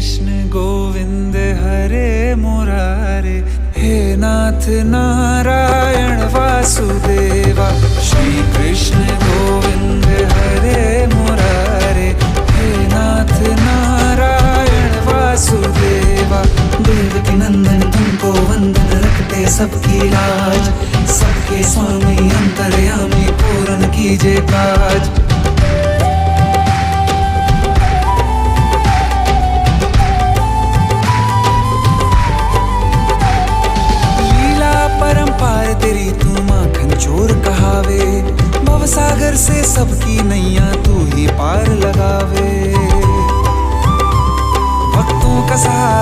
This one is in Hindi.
कृष्ण गोविंद हरे मुरारे, हे नाथ नारायण वासुदेवा। श्री कृष्ण गोविंद हरे मुरारे, हे नाथ नारायण वासुदेवा। देवकी नंदन तुमको वंदन, रखते सबकी लाज, सबके स्वामी अंतर्यामी पूर्ण कीजिए काज। परंपार तेरी तू माखन चोर कहावे, भव सागर से सबकी नैया तू ही पार लगावे। भक्तों का सहारा